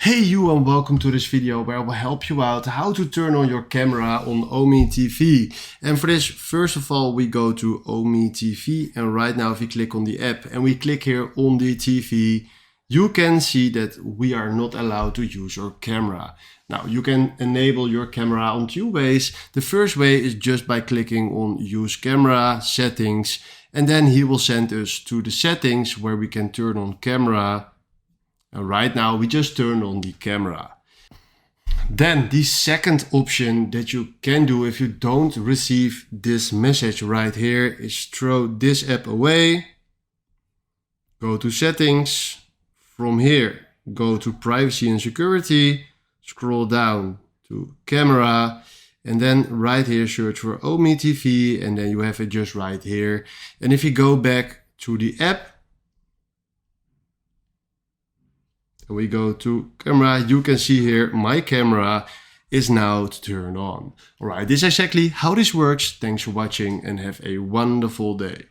Hey you, and welcome to this video where I will help you out how to turn on your camera on OmeTV. And for this, first of all, we go to OmeTV, and right now if we click on the app and we click here on the TV, you can see that we are not allowed to use our camera. Now you can enable your camera on two ways. The first way is just by clicking on use camera settings, and then he will send us to the settings where we can turn on camera. And right now we just turn on the camera. Then the second option that you can do if you don't receive this message right here is throw this app away. Go to settings. From here, go to privacy and security. Scroll down to camera. And then right here search for OmeTV, and then you have it just right here. And if you go back to the app, we go to camera, you can see here my camera is now turned on. Alright, this is exactly how this works. Thanks for watching and have a wonderful day.